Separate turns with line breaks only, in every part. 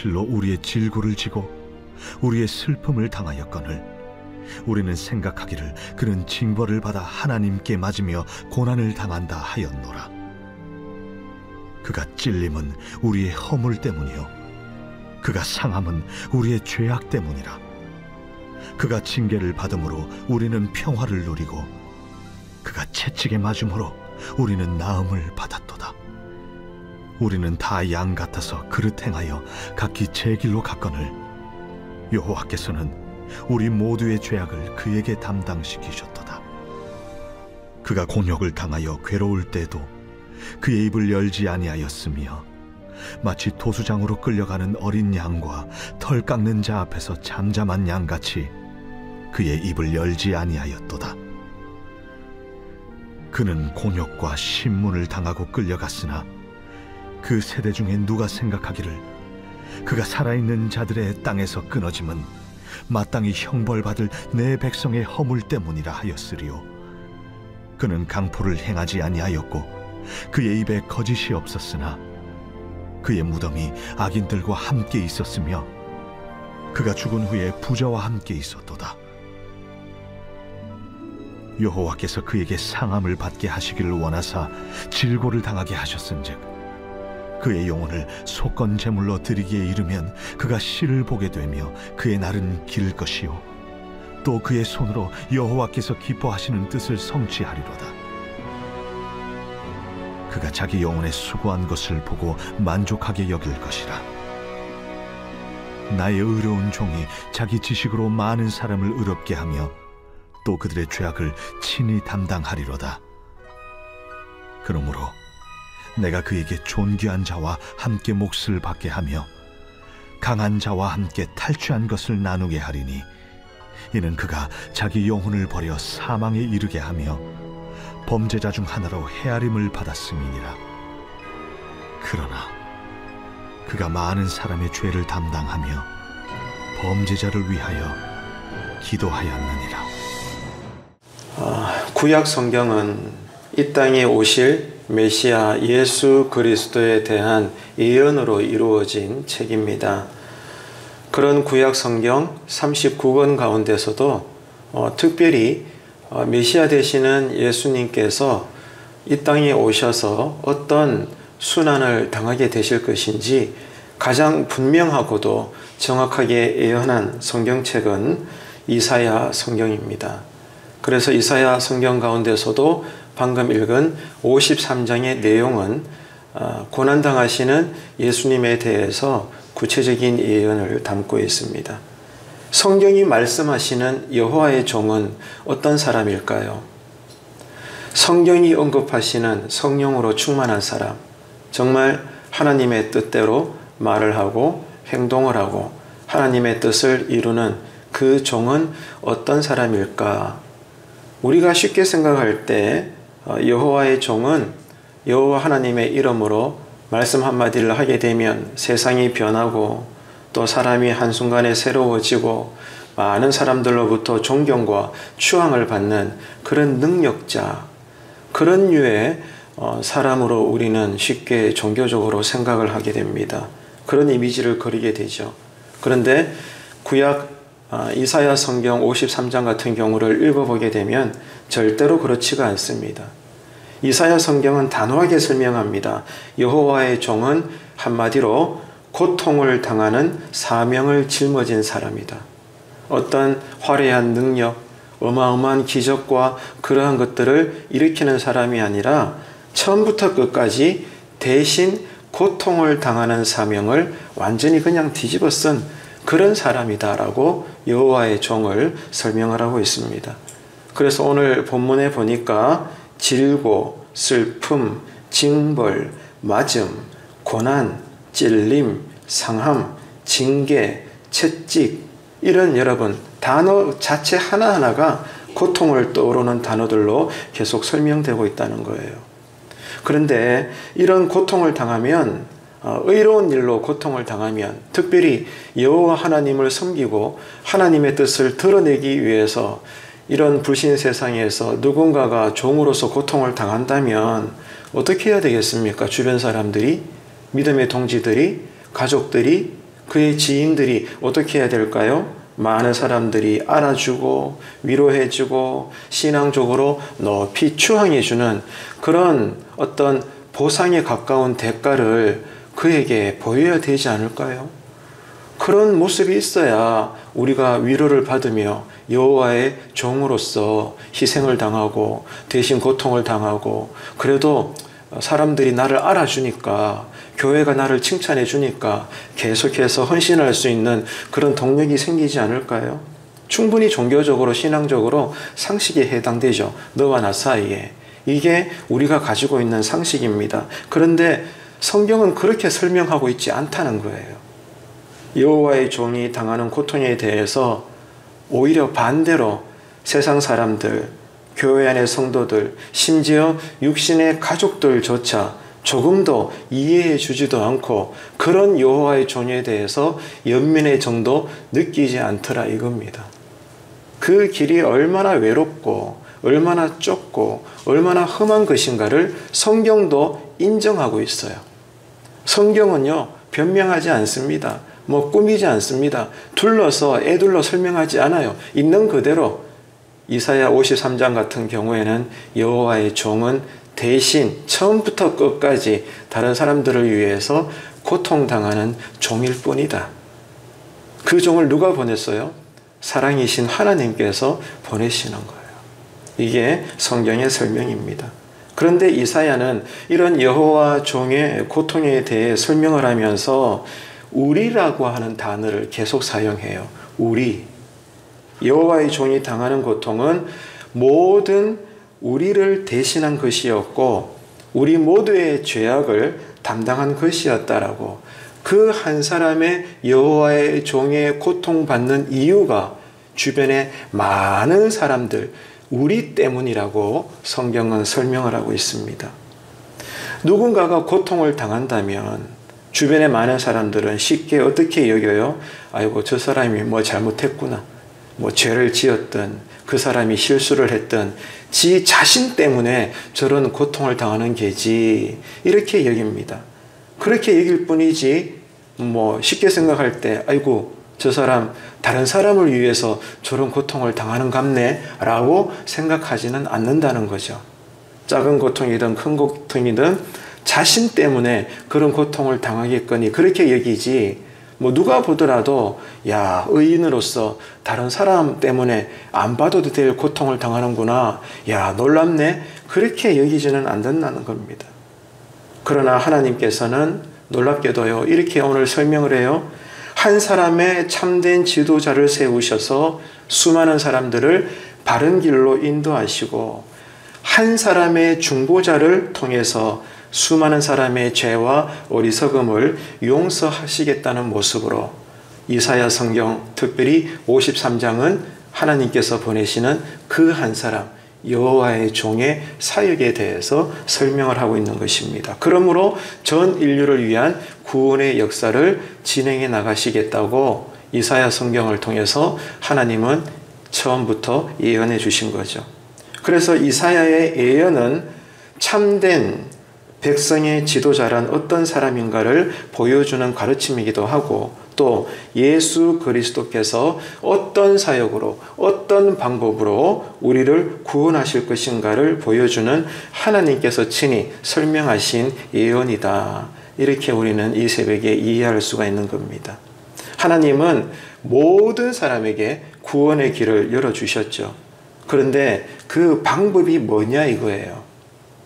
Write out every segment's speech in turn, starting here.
실로 우리의 질고를 지고 우리의 슬픔을 당하였거늘 우리는 생각하기를 그는 징벌을 받아 하나님께 맞으며 고난을 당한다 하였노라. 그가 찔림은 우리의 허물 때문이요 그가 상함은 우리의 죄악 때문이라. 그가 징계를 받음으로 우리는 평화를 누리고 그가 채찍에 맞음으로 우리는 나음을 받았도다. 우리는 다 양 같아서 그릇 행하여 각기 제 길로 갔거늘 여호와께서는 우리 모두의 죄악을 그에게 담당시키셨도다. 그가 곤욕을 당하여 괴로울 때도 그의 입을 열지 아니하였으며 마치 도수장으로 끌려가는 어린 양과 털 깎는 자 앞에서 잠잠한 양같이 그의 입을 열지 아니하였도다. 그는 곤욕과 신문을 당하고 끌려갔으나 그 세대 중에 누가 생각하기를 그가 살아있는 자들의 땅에서 끊어짐은 마땅히 형벌받을 내 백성의 허물 때문이라 하였으리요. 그는 강포를 행하지 아니하였고 그의 입에 거짓이 없었으나 그의 무덤이 악인들과 함께 있었으며 그가 죽은 후에 부자와 함께 있었도다. 여호와께서 그에게 상함을 받게 하시기를 원하사 질고를 당하게 하셨은즉 그의 영혼을 속건 제물로 드리기에 이르면 그가 씨를 보게 되며 그의 날은 길 것이요 또 그의 손으로 여호와께서 기뻐하시는 뜻을 성취하리로다. 그가 자기 영혼의 수고한 것을 보고 만족하게 여길 것이라. 나의 의로운 종이 자기 지식으로 많은 사람을 의롭게 하며 또 그들의 죄악을 친히 담당하리로다. 그러므로 내가 그에게 존귀한 자와 함께 몫을 받게 하며 강한 자와 함께 탈취한 것을 나누게 하리니 이는 그가 자기 영혼을 버려 사망에 이르게 하며 범죄자 중 하나로 헤아림을 받았음이니라. 그러나 그가 많은 사람의 죄를 담당하며 범죄자를 위하여 기도하였느니라.
구약 성경은 이 땅에 오실 메시아 예수 그리스도에 대한 예언으로 이루어진 책입니다. 그런 구약 성경 39권 가운데서도 특별히 메시아 되시는 예수님께서 이 땅에 오셔서 어떤 순환을 당하게 되실 것인지 가장 분명하고도 정확하게 예언한 성경책은 이사야 성경입니다. 그래서 이사야 성경 가운데서도 방금 읽은 53장의 내용은 고난당하시는 예수님에 대해서 구체적인 예언을 담고 있습니다. 성경이 말씀하시는 여호와의 종은 어떤 사람일까요? 성경이 언급하시는 성령으로 충만한 사람, 정말 하나님의 뜻대로 말을 하고 행동을 하고 하나님의 뜻을 이루는 그 종은 어떤 사람일까? 우리가 쉽게 생각할 때 여호와의 종은 여호와 하나님의 이름으로 말씀 한마디를 하게 되면 세상이 변하고 또 사람이 한순간에 새로워지고 많은 사람들로부터 존경과 추앙을 받는 그런 능력자, 그런 류의 사람으로 우리는 쉽게 종교적으로 생각을 하게 됩니다. 그런 이미지를 그리게 되죠. 그런데 구약 이사야 성경 53장 같은 경우를 읽어보게 되면 절대로 그렇지가 않습니다. 이사야 성경은 단호하게 설명합니다. 여호와의 종은 한마디로 고통을 당하는 사명을 짊어진 사람이다. 어떤 화려한 능력, 어마어마한 기적과 그러한 것들을 일으키는 사람이 아니라 처음부터 끝까지 대신 고통을 당하는 사명을 완전히 그냥 뒤집어 쓴 그런 사람이다라고 여호와의 종을 설명을 하고 있습니다. 그래서 오늘 본문에 보니까 질고, 슬픔, 징벌, 맞음, 고난, 찔림, 상함, 징계, 채찍, 이런 여러분 단어 자체 하나하나가 고통을 떠오르는 단어들로 계속 설명되고 있다는 거예요. 그런데 이런 고통을 당하면 의로운 일로 고통을 당하면 특별히 여호와 하나님을 섬기고 하나님의 뜻을 드러내기 위해서 이런 불신 세상에서 누군가가 종으로서 고통을 당한다면 어떻게 해야 되겠습니까? 주변 사람들이, 믿음의 동지들이, 가족들이, 그의 지인들이 어떻게 해야 될까요? 많은 사람들이 알아주고 위로해주고 신앙적으로 높이 추앙해주는 그런 어떤 보상에 가까운 대가를 그에게 보여야 되지 않을까요? 그런 모습이 있어야 우리가 위로를 받으며 여호와의 종으로서 희생을 당하고 대신 고통을 당하고 그래도 사람들이 나를 알아주니까 교회가 나를 칭찬해 주니까 계속해서 헌신할 수 있는 그런 동력이 생기지 않을까요? 충분히 종교적으로 신앙적으로 상식에 해당되죠. 너와 나 사이에. 이게 우리가 가지고 있는 상식입니다. 그런데 성경은 그렇게 설명하고 있지 않다는 거예요. 여호와의 종이 당하는 고통에 대해서 오히려 반대로 세상 사람들, 교회 안의 성도들, 심지어 육신의 가족들조차 조금도 이해해 주지도 않고 그런 여호와의 종에 대해서 연민의 정도 느끼지 않더라 이겁니다. 그 길이 얼마나 외롭고 얼마나 좁고 얼마나 험한 것인가를 성경도 인정하고 있어요. 성경은요 변명하지 않습니다. 꾸미지 않습니다. 둘러서 애둘러 설명하지 않아요. 있는 그대로 이사야 53장 같은 경우에는 여호와의 종은 대신 처음부터 끝까지 다른 사람들을 위해서 고통당하는 종일 뿐이다. 그 종을 누가 보냈어요? 사랑이신 하나님께서 보내시는 거예요. 이게 성경의 설명입니다. 그런데 이사야는 이런 여호와 종의 고통에 대해 설명을 하면서 우리라고 하는 단어를 계속 사용해요. 우리. 여호와의 종이 당하는 고통은 모든 우리를 대신한 것이었고 우리 모두의 죄악을 담당한 것이었다라고. 그 한 사람의 여호와의 종의 고통받는 이유가 주변의 많은 사람들, 우리 때문이라고 성경은 설명을 하고 있습니다. 누군가가 고통을 당한다면 주변의 많은 사람들은 쉽게 어떻게 여겨요? 아이고 저 사람이 잘못했구나. 죄를 지었든 그 사람이 실수를 했든 지 자신 때문에 저런 고통을 당하는 게지 이렇게 여깁니다. 그렇게 여길 뿐이지 쉽게 생각할 때 아이고 저 사람 다른 사람을 위해서 저런 고통을 당하는 갑네 라고 생각하지는 않는다는 거죠. 작은 고통이든 큰 고통이든 자신 때문에 그런 고통을 당하겠거니 그렇게 여기지 누가 보더라도 야 의인으로서 다른 사람 때문에 안 받아도 될 고통을 당하는구나 야 놀랍네 그렇게 여기지는 않는다는 겁니다. 그러나 하나님께서는 놀랍게도요 이렇게 오늘 설명을 해요. 한 사람의 참된 지도자를 세우셔서 수많은 사람들을 바른 길로 인도하시고 한 사람의 중보자를 통해서 수많은 사람의 죄와 어리석음을 용서하시겠다는 모습으로 이사야 성경 특별히 53장은 하나님께서 보내시는 그 한 사람 여호와의 종의 사역에 대해서 설명을 하고 있는 것입니다. 그러므로 전 인류를 위한 구원의 역사를 진행해 나가시겠다고 이사야 성경을 통해서 하나님은 처음부터 예언해 주신 거죠. 그래서 이사야의 예언은 참된 백성의 지도자란 어떤 사람인가를 보여주는 가르침이기도 하고 또 예수 그리스도께서 어떤 사역으로 어떤 방법으로 우리를 구원하실 것인가를 보여주는 하나님께서 친히 설명하신 예언이다. 이렇게 우리는 이 새벽에 이해할 수가 있는 겁니다. 하나님은 모든 사람에게 구원의 길을 열어주셨죠. 그런데 그 방법이 뭐냐 이거예요.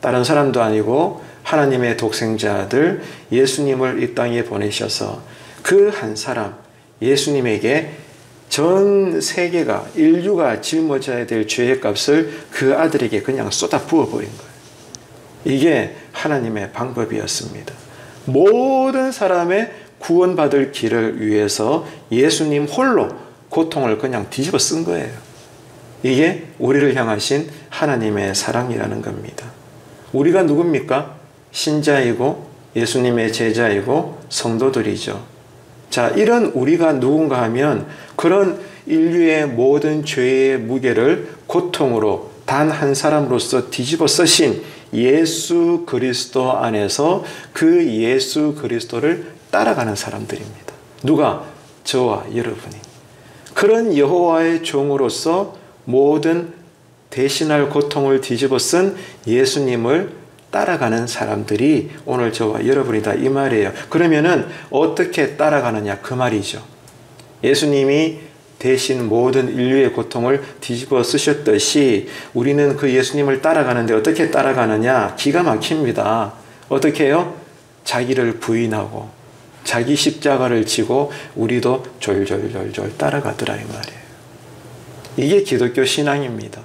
다른 사람도 아니고 하나님의 독생자 아들 예수님을 이 땅에 보내셔서 그 한 사람 예수님에게 전 세계가 인류가 짊어져야 될 죄의 값을 그 아들에게 그냥 쏟아 부어버린 거예요. 이게 하나님의 방법이었습니다. 모든 사람의 구원받을 길을 위해서 예수님 홀로 고통을 그냥 뒤집어 쓴 거예요. 이게 우리를 향하신 하나님의 사랑이라는 겁니다. 우리가 누굽니까? 신자이고 예수님의 제자이고 성도들이죠. 자, 이런 우리가 누군가 하면 그런 인류의 모든 죄의 무게를 고통으로 단 한 사람으로서 뒤집어 쓰신 예수 그리스도 안에서 그 예수 그리스도를 따라가는 사람들입니다. 누가? 저와 여러분이. 그런 여호와의 종으로서 모든 대신할 고통을 뒤집어 쓴 예수님을 따라가는 사람들이 오늘 저와 여러분이다 이 말이에요. 그러면은 어떻게 따라가느냐 그 말이죠. 예수님이 대신 모든 인류의 고통을 뒤집어 쓰셨듯이 우리는 그 예수님을 따라가는데 어떻게 따라가느냐? 기가 막힙니다. 어떻게 해요? 자기를 부인하고 자기 십자가를 지고 우리도 졸졸졸졸 따라가더라 이 말이에요. 이게 기독교 신앙입니다.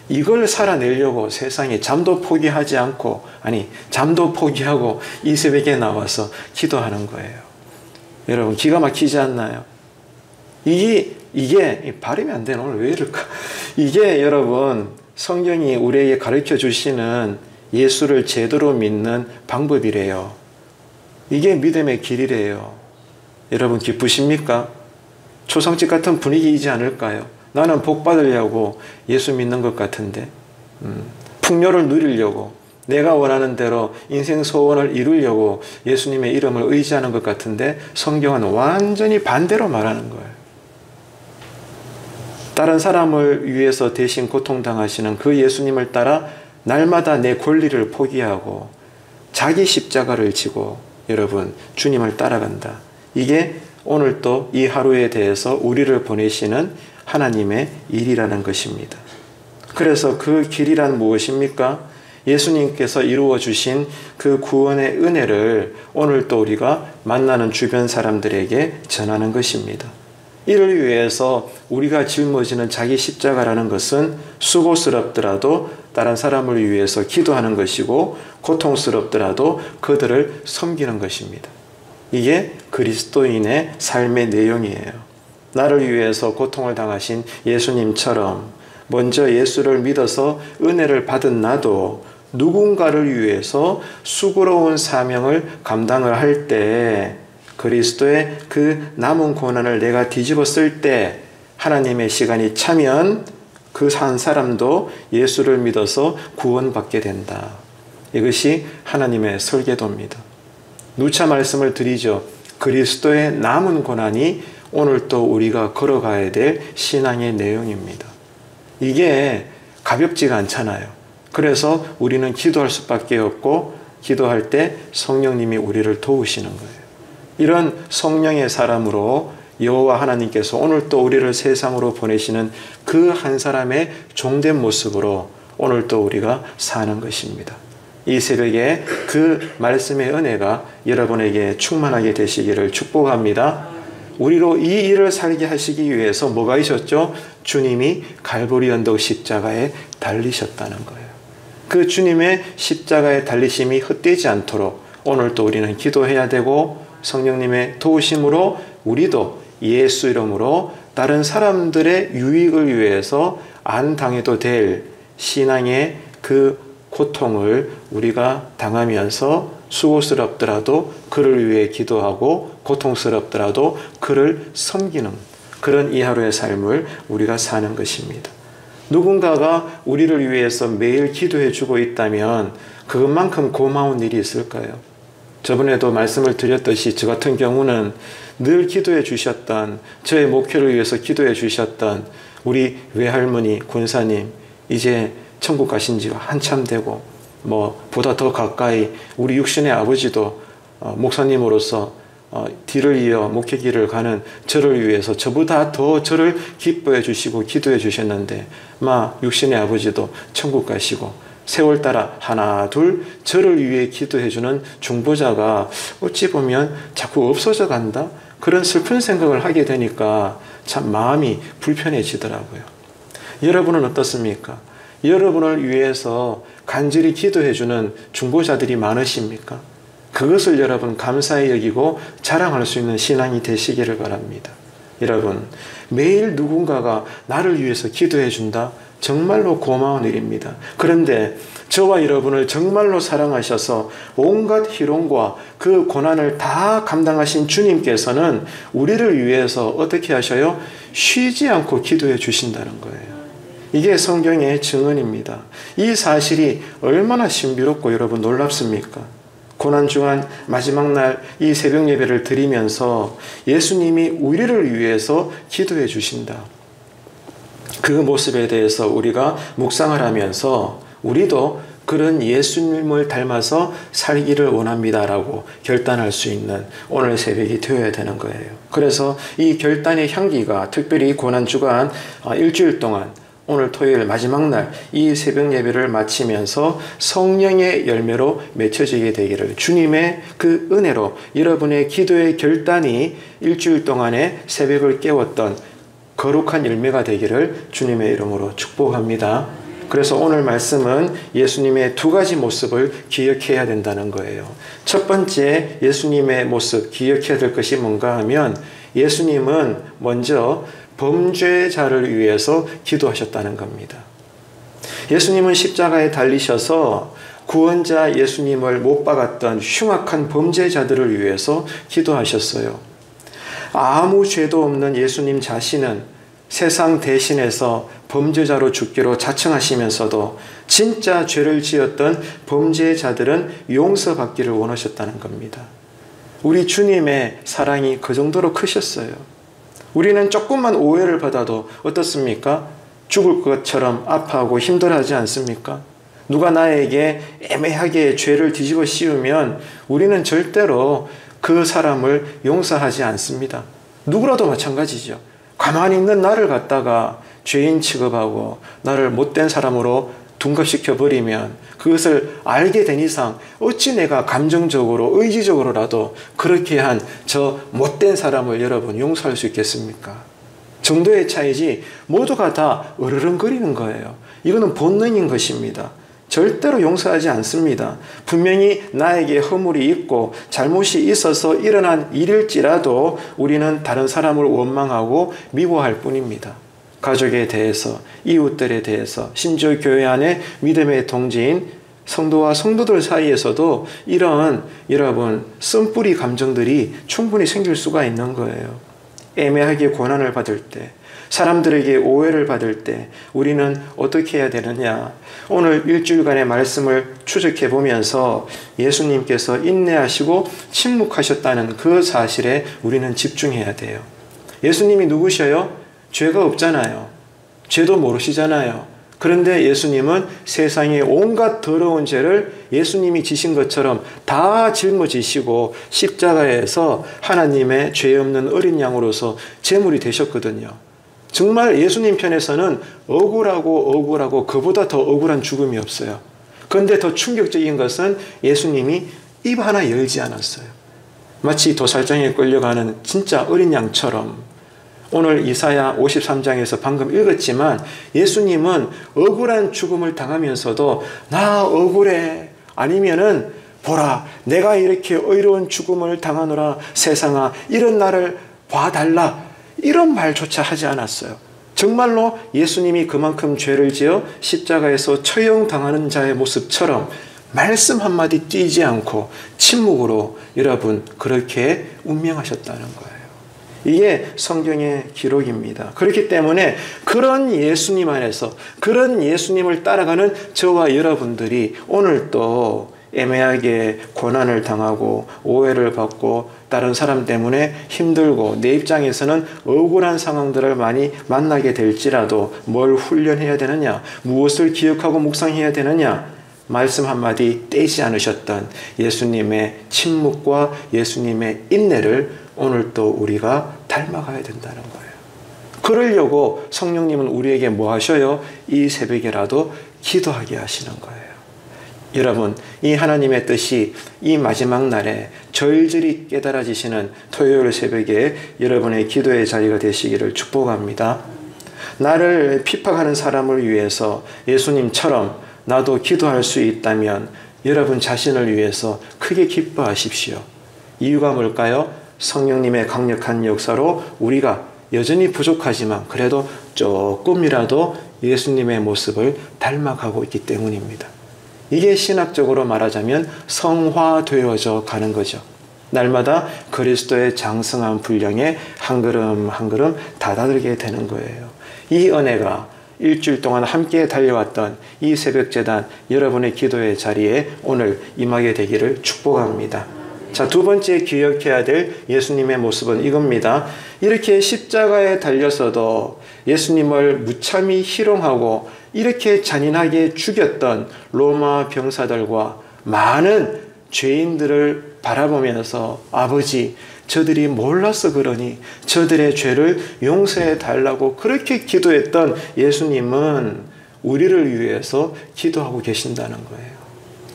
이걸 살아내려고 세상에 잠도 포기하지 않고, 아니 잠도 포기하고 이 새벽에 나와서 기도하는 거예요. 여러분 기가 막히지 않나요? 이게 발음이 안 되는 오늘 왜 이럴까? 이게 여러분 성경이 우리에게 가르쳐 주시는 예수를 제대로 믿는 방법이래요. 이게 믿음의 길이래요. 여러분 기쁘십니까? 초상집 같은 분위기이지 않을까요? 나는 복 받으려고 예수 믿는 것 같은데, 풍요를 누리려고 내가 원하는 대로 인생 소원을 이루려고 예수님의 이름을 의지하는 것 같은데 성경은 완전히 반대로 말하는 거예요. 다른 사람을 위해서 대신 고통당하시는 그 예수님을 따라 날마다 내 권리를 포기하고 자기 십자가를 지고 여러분 주님을 따라간다. 이게 오늘 또 이 하루에 대해서 우리를 보내시는 하나님의 일이라는 것입니다. 그래서 그 길이란 무엇입니까? 예수님께서 이루어 주신 그 구원의 은혜를 오늘 또 우리가 만나는 주변 사람들에게 전하는 것입니다. 이를 위해서 우리가 짊어지는 자기 십자가라는 것은 수고스럽더라도 다른 사람을 위해서 기도하는 것이고 고통스럽더라도 그들을 섬기는 것입니다. 이게 그리스도인의 삶의 내용이에요. 나를 위해서 고통을 당하신 예수님처럼 먼저 예수를 믿어서 은혜를 받은 나도 누군가를 위해서 수고로운 사명을 감당을 할 때 그리스도의 그 남은 고난을 내가 뒤집어 쓸 때 하나님의 시간이 차면 그 한 사람도 예수를 믿어서 구원받게 된다. 이것이 하나님의 설계도입니다. 누차 말씀을 드리죠. 그리스도의 남은 고난이 오늘 또 우리가 걸어가야 될 신앙의 내용입니다. 이게 가볍지가 않잖아요. 그래서 우리는 기도할 수밖에 없고 기도할 때 성령님이 우리를 도우시는 거예요. 이런 성령의 사람으로 여호와 하나님께서 오늘 또 우리를 세상으로 보내시는 그 한 사람의 종된 모습으로 오늘 또 우리가 사는 것입니다. 이 새벽에 그 말씀의 은혜가 여러분에게 충만하게 되시기를 축복합니다. 우리로 이 일을 살게 하시기 위해서 뭐가 있었죠? 주님이 갈보리 언덕 십자가에 달리셨다는 거예요. 그 주님의 십자가에 달리심이 헛되지 않도록 오늘 또 우리는 기도해야 되고 성령님의 도우심으로 우리도 예수 이름으로 다른 사람들의 유익을 위해서 안 당해도 될 신앙의 그 고통을 우리가 당하면서 수고스럽더라도 그를 위해 기도하고 고통스럽더라도 그를 섬기는 그런 이 하루의 삶을 우리가 사는 것입니다. 누군가가 우리를 위해서 매일 기도해 주고 있다면 그것만큼 고마운 일이 있을까요? 저번에도 말씀을 드렸듯이 저 같은 경우는 늘 기도해 주셨던 저의 목표를 위해서 기도해 주셨던 우리 외할머니 권사님 이제 천국 가신 지가 한참 되고 보다 더 가까이 우리 육신의 아버지도 목사님으로서 뒤를 이어 목회길을 가는 저를 위해서 저보다 더 저를 기뻐해 주시고 기도해 주셨는데 육신의 아버지도 천국 가시고 세월 따라 하나 둘 저를 위해 기도해 주는 중보자가 어찌 보면 자꾸 없어져 간다 그런 슬픈 생각을 하게 되니까 참 마음이 불편해지더라고요. 여러분은 어떻습니까? 여러분을 위해서 간절히 기도해 주는 중보자들이 많으십니까? 그것을 여러분 감사히 여기고 자랑할 수 있는 신앙이 되시기를 바랍니다. 여러분 매일 누군가가 나를 위해서 기도해 준다? 정말로 고마운 일입니다. 그런데 저와 여러분을 정말로 사랑하셔서 온갖 희롱과 그 고난을 다 감당하신 주님께서는 우리를 위해서 어떻게 하셔요? 쉬지 않고 기도해 주신다는 거예요. 이게 성경의 증언입니다. 이 사실이 얼마나 신비롭고 여러분 놀랍습니까? 고난중한 마지막 날 이 새벽 예배를 드리면서 예수님이 우리를 위해서 기도해 주신다. 그 모습에 대해서 우리가 묵상을 하면서 우리도 그런 예수님을 닮아서 살기를 원합니다라고 결단할 수 있는 오늘 새벽이 되어야 되는 거예요. 그래서 이 결단의 향기가 특별히 고난주간 일주일 동안 오늘 토요일 마지막 날 이 새벽 예배를 마치면서 성령의 열매로 맺혀지게 되기를, 주님의 그 은혜로 여러분의 기도의 결단이 일주일 동안의 새벽을 깨웠던 거룩한 열매가 되기를 주님의 이름으로 축복합니다. 그래서 오늘 말씀은 예수님의 두 가지 모습을 기억해야 된다는 거예요. 첫 번째 예수님의 모습 기억해야 될 것이 뭔가 하면, 예수님은 먼저 범죄자를 위해서 기도하셨다는 겁니다. 예수님은 십자가에 달리셔서 구원자 예수님을 못 박았던 흉악한 범죄자들을 위해서 기도하셨어요. 아무 죄도 없는 예수님 자신은 세상 대신해서 범죄자로 죽기로 자청하시면서도 진짜 죄를 지었던 범죄자들은 용서받기를 원하셨다는 겁니다. 우리 주님의 사랑이 그 정도로 크셨어요. 우리는 조금만 오해를 받아도 어떻습니까? 죽을 것처럼 아파하고 힘들어하지 않습니까? 누가 나에게 애매하게 죄를 뒤집어 씌우면 우리는 절대로 그 사람을 용서하지 않습니다. 누구라도 마찬가지죠. 가만히 있는 나를 갖다가 죄인 취급하고 나를 못된 사람으로 둔갑시켜버리면 그것을 알게 된 이상 어찌 내가 감정적으로 의지적으로라도 그렇게 한 저 못된 사람을 여러분 용서할 수 있겠습니까? 정도의 차이지 모두가 다 으르렁거리는 거예요. 이거는 본능인 것입니다. 절대로 용서하지 않습니다. 분명히 나에게 허물이 있고 잘못이 있어서 일어난 일일지라도 우리는 다른 사람을 원망하고 미워할 뿐입니다. 가족에 대해서, 이웃들에 대해서, 심지어 교회 안에 믿음의 동지인 성도와 성도들 사이에서도 이런 여러분 쓴뿌리 감정들이 충분히 생길 수가 있는 거예요. 애매하게 고난을 받을 때, 사람들에게 오해를 받을 때 우리는 어떻게 해야 되느냐? 오늘 일주일간의 말씀을 추적해 보면서 예수님께서 인내하시고 침묵하셨다는 그 사실에 우리는 집중해야 돼요. 예수님이 누구셔요? 죄가 없잖아요. 죄도 모르시잖아요. 그런데 예수님은 세상의 온갖 더러운 죄를 예수님이 지신 것처럼 다 짊어지시고 십자가에서 하나님의 죄 없는 어린 양으로서 제물이 되셨거든요. 정말 예수님 편에서는 억울하고 그보다 더 억울한 죽음이 없어요. 그런데 더 충격적인 것은 예수님이 입 하나 열지 않았어요. 마치 도살장에 끌려가는 진짜 어린 양처럼. 오늘 이사야 53장에서 방금 읽었지만 예수님은 억울한 죽음을 당하면서도 나 억울해, 아니면은 보라 내가 이렇게 의로운 죽음을 당하노라, 세상아 이런 나를 봐달라, 이런 말조차 하지 않았어요. 정말로 예수님이 그만큼 죄를 지어 십자가에서 처형당하는 자의 모습처럼 말씀 한마디 띄지 않고 침묵으로 여러분 그렇게 운명하셨다는 거예요. 이게 성경의 기록입니다. 그렇기 때문에 그런 예수님 안에서 그런 예수님을 따라가는 저와 여러분들이 오늘 또 애매하게 고난을 당하고 오해를 받고 다른 사람 때문에 힘들고 내 입장에서는 억울한 상황들을 많이 만나게 될지라도 뭘 훈련해야 되느냐? 무엇을 기억하고 묵상해야 되느냐? 말씀 한마디 떼지 않으셨던 예수님의 침묵과 예수님의 인내를 오늘 또 우리가 닮아가야 된다는 거예요. 그러려고 성령님은 우리에게 뭐 하셔요? 이 새벽에라도 기도하게 하시는 거예요. 여러분, 이 하나님의 뜻이 이 마지막 날에 절절히 깨달아지시는 토요일 새벽에 여러분의 기도의 자리가 되시기를 축복합니다. 나를 핍박하는 사람을 위해서 예수님처럼 나도 기도할 수 있다면 여러분 자신을 위해서 크게 기뻐하십시오. 이유가 뭘까요? 성령님의 강력한 역사로 우리가 여전히 부족하지만 그래도 조금이라도 예수님의 모습을 닮아가고 있기 때문입니다. 이게 신학적으로 말하자면 성화되어져 가는 거죠. 날마다 그리스도의 장성한 분량에 한 걸음 한 걸음 다다들게 되는 거예요. 이 은혜가 일주일 동안 함께 달려왔던 이 새벽재단 여러분의 기도의 자리에 오늘 임하게 되기를 축복합니다. 자, 두 번째 기억해야 될 예수님의 모습은 이겁니다. 이렇게 십자가에 달려서도 예수님을 무참히 희롱하고 이렇게 잔인하게 죽였던 로마 병사들과 많은 죄인들을 바라보면서 아버지, 저들이 몰라서 그러니 저들의 죄를 용서해 달라고 그렇게 기도했던 예수님은 우리를 위해서 기도하고 계신다는 거예요.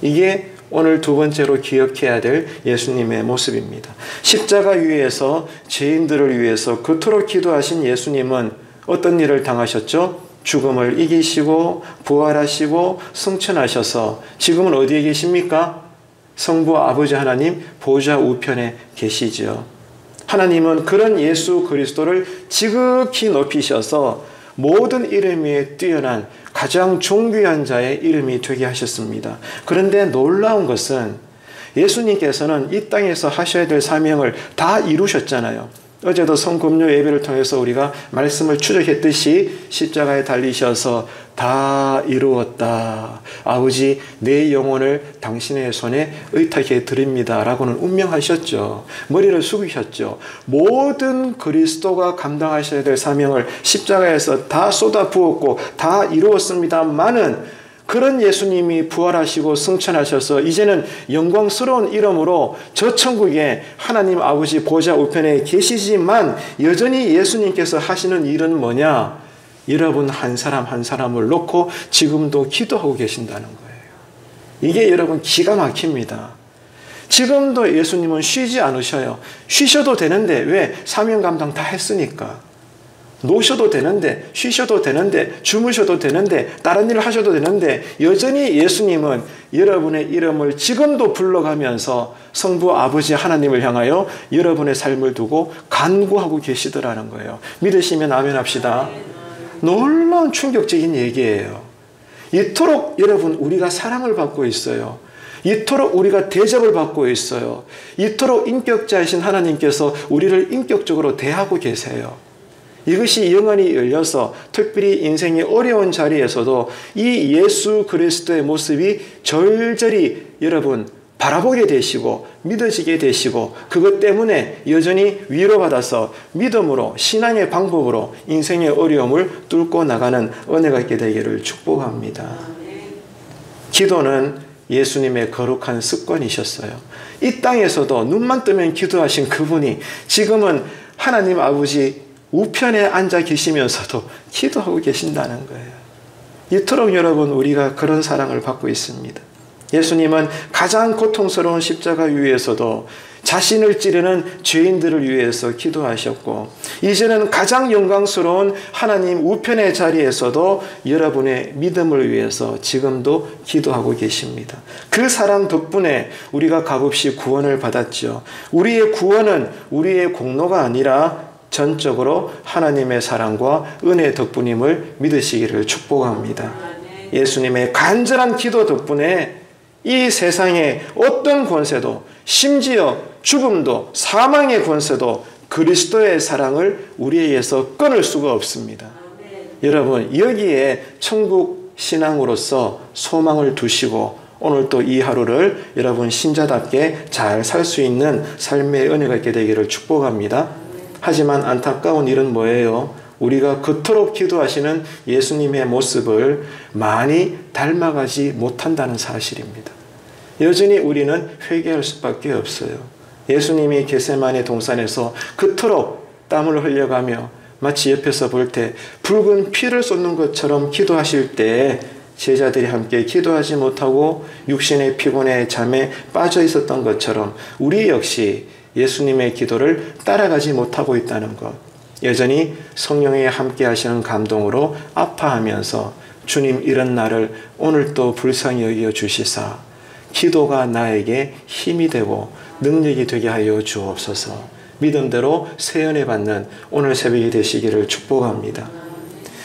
이게 오늘 두 번째로 기억해야 될 예수님의 모습입니다. 십자가 위에서 죄인들을 위해서 그토록 기도하신 예수님은 어떤 일을 당하셨죠? 죽음을 이기시고 부활하시고 승천하셔서 지금은 어디에 계십니까? 성부 아버지 하나님 보좌 우편에 계시죠. 하나님은 그런 예수 그리스도를 지극히 높이셔서 모든 이름 위에 뛰어난 가장 존귀한 자의 이름이 되게 하셨습니다. 그런데 놀라운 것은 예수님께서는 이 땅에서 하셔야 될 사명을 다 이루셨잖아요. 어제도 성금요 예배를 통해서 우리가 말씀을 추적했듯이 십자가에 달리셔서 다 이루었다. 아버지, 내 영혼을 당신의 손에 의탁해 드립니다. 라고는 운명하셨죠. 머리를 숙이셨죠. 모든 그리스도가 감당하셔야 될 사명을 십자가에서 다 쏟아부었고 다 이루었습니다만은 그런 예수님이 부활하시고 승천하셔서 이제는 영광스러운 이름으로 저 천국에 하나님 아버지 보좌 우편에 계시지만 여전히 예수님께서 하시는 일은 뭐냐? 여러분 한 사람 한 사람을 놓고 지금도 기도하고 계신다는 거예요. 이게 여러분 기가 막힙니다. 지금도 예수님은 쉬지 않으셔요. 쉬셔도 되는데 왜? 사명 감당 다 했으니까. 노셔도 되는데, 쉬셔도 되는데, 주무셔도 되는데, 다른 일을 하셔도 되는데 여전히 예수님은 여러분의 이름을 지금도 불러가면서 성부 아버지 하나님을 향하여 여러분의 삶을 두고 간구하고 계시더라는 거예요. 믿으시면 아멘 합시다. 놀라운 충격적인 얘기예요. 이토록 여러분 우리가 사랑을 받고 있어요. 이토록 우리가 대접을 받고 있어요. 이토록 인격자이신 하나님께서 우리를 인격적으로 대하고 계세요. 이것이 영원히 열려서 특별히 인생의 어려운 자리에서도 이 예수 그리스도의 모습이 절절히 여러분 바라보게 되시고 믿어지게 되시고 그것 때문에 여전히 위로받아서 믿음으로 신앙의 방법으로 인생의 어려움을 뚫고 나가는 은혜가 있게 되기를 축복합니다. 기도는 예수님의 거룩한 습관이셨어요. 이 땅에서도 눈만 뜨면 기도하신 그분이 지금은 하나님 아버지 우편에 앉아 계시면서도 기도하고 계신다는 거예요. 이토록 여러분 우리가 그런 사랑을 받고 있습니다. 예수님은 가장 고통스러운 십자가 위에서도 자신을 찌르는 죄인들을 위해서 기도하셨고 이제는 가장 영광스러운 하나님 우편의 자리에서도 여러분의 믿음을 위해서 지금도 기도하고 계십니다. 그 사랑 덕분에 우리가 값없이 구원을 받았죠. 우리의 구원은 우리의 공로가 아니라 전적으로 하나님의 사랑과 은혜 덕분임을 믿으시기를 축복합니다. 예수님의 간절한 기도 덕분에 이 세상의 어떤 권세도 심지어 죽음도 사망의 권세도 그리스도의 사랑을 우리에게서 끊을 수가 없습니다. 여러분 여기에 천국 신앙으로서 소망을 두시고 오늘 또 이 하루를 여러분 신자답게 잘 살 수 있는 삶의 은혜가 있게 되기를 축복합니다. 하지만 안타까운 일은 뭐예요? 우리가 그토록 기도하시는 예수님의 모습을 많이 닮아가지 못한다는 사실입니다. 여전히 우리는 회개할 수밖에 없어요. 예수님이 겟세마네 동산에서 그토록 땀을 흘려가며 마치 옆에서 볼 때 붉은 피를 쏟는 것처럼 기도하실 때 제자들이 함께 기도하지 못하고 육신의 피곤에 잠에 빠져 있었던 것처럼 우리 역시 예수님의 기도를 따라가지 못하고 있다는 것, 여전히 성령이 함께 하시는 감동으로 아파하면서 주님 이런 나를 오늘 또 불쌍히 여겨 주시사 기도가 나에게 힘이 되고 능력이 되게 하여 주옵소서. 믿음대로 세연해 받는 오늘 새벽이 되시기를 축복합니다.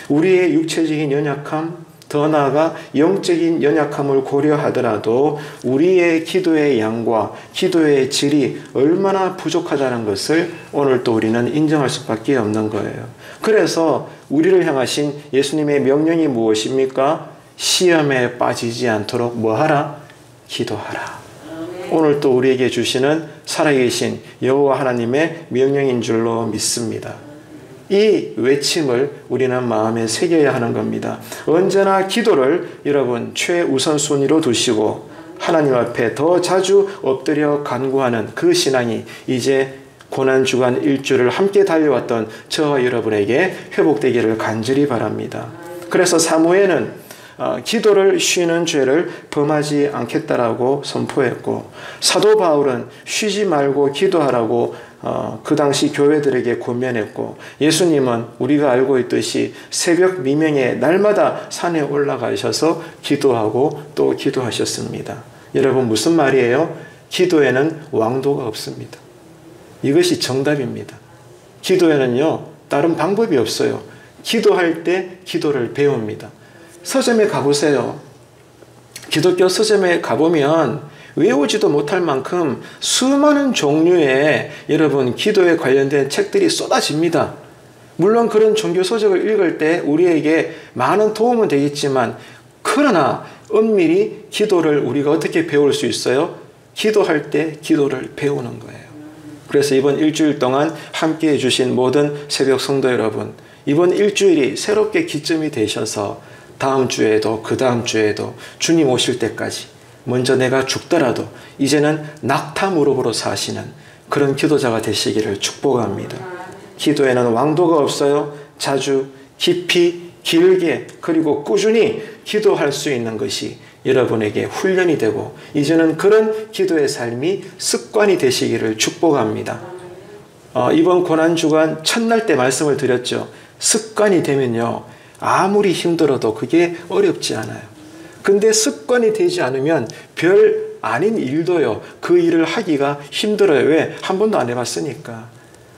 우리의 육체적인 연약함, 더 나아가 영적인 연약함을 고려하더라도 우리의 기도의 양과 기도의 질이 얼마나 부족하다는 것을 오늘 또 우리는 인정할 수밖에 없는 거예요. 그래서 우리를 향하신 예수님의 명령이 무엇입니까? 시험에 빠지지 않도록 뭐하라? 기도하라. 오늘 또 우리에게 주시는 살아계신 여호와 하나님의 명령인 줄로 믿습니다. 이 외침을 우리는 마음에 새겨야 하는 겁니다. 언제나 기도를 여러분 최우선순위로 두시고 하나님 앞에 더 자주 엎드려 간구하는 그 신앙이 이제 고난주간 일주를 함께 달려왔던 저와 여러분에게 회복되기를 간절히 바랍니다. 그래서 사무엘은 기도를 쉬는 죄를 범하지 않겠다라고 선포했고, 사도 바울은 쉬지 말고 기도하라고 그 당시 교회들에게 권면했고, 예수님은 우리가 알고 있듯이 새벽 미명에 날마다 산에 올라가셔서 기도하고 또 기도하셨습니다. 여러분, 무슨 말이에요? 기도에는 왕도가 없습니다. 이것이 정답입니다. 기도에는요, 다른 방법이 없어요. 기도할 때 기도를 배웁니다. 서점에 가보세요. 기독교 서점에 가보면 외우지도 못할 만큼 수많은 종류의 여러분 기도에 관련된 책들이 쏟아집니다. 물론 그런 종교 서적을 읽을 때 우리에게 많은 도움은 되겠지만, 그러나 엄밀히 기도를 우리가 어떻게 배울 수 있어요? 기도할 때 기도를 배우는 거예요. 그래서 이번 일주일 동안 함께 해주신 모든 새벽 성도 여러분, 이번 일주일이 새롭게 기점이 되셔서 다음 주에도 그 다음 주에도 주님 오실 때까지 먼저 내가 죽더라도 이제는 낙타 무릎으로 사시는 그런 기도자가 되시기를 축복합니다. 기도에는 왕도가 없어요. 자주 깊이 길게 그리고 꾸준히 기도할 수 있는 것이 여러분에게 훈련이 되고 이제는 그런 기도의 삶이 습관이 되시기를 축복합니다. 이번 고난주간 첫날 때 말씀을 드렸죠. 습관이 되면요, 아무리 힘들어도 그게 어렵지 않아요. 근데 습관이 되지 않으면 별 아닌 일도요, 그 일을 하기가 힘들어요. 왜? 한 번도 안 해봤으니까.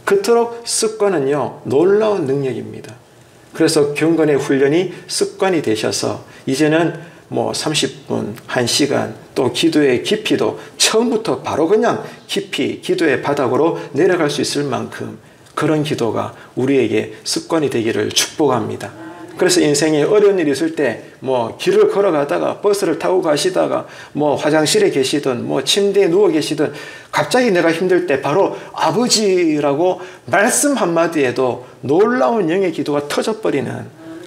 그토록 습관은요, 놀라운 능력입니다. 그래서 경건의 훈련이 습관이 되셔서 이제는 30분, 1시간, 또 기도의 깊이도 처음부터 바로 그냥 깊이 기도의 바닥으로 내려갈 수 있을 만큼 그런 기도가 우리에게 습관이 되기를 축복합니다. 그래서 인생에 어려운 일이 있을 때 길을 걸어가다가 버스를 타고 가시다가 화장실에 계시든 침대에 누워 계시든 갑자기 내가 힘들 때 바로 아버지라고 말씀 한마디에도 놀라운 영의 기도가 터져버리는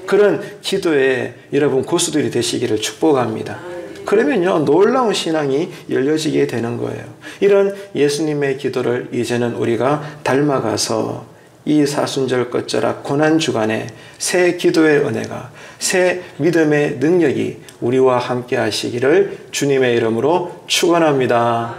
그런 기도에 여러분 고수들이 되시기를 축복합니다. 그러면요, 놀라운 신앙이 열려지게 되는 거예요. 이런 예수님의 기도를 이제는 우리가 닮아가서 이 사순절 끝자락 고난주간에 새 기도의 은혜가, 새 믿음의 능력이 우리와 함께 하시기를 주님의 이름으로 축원합니다.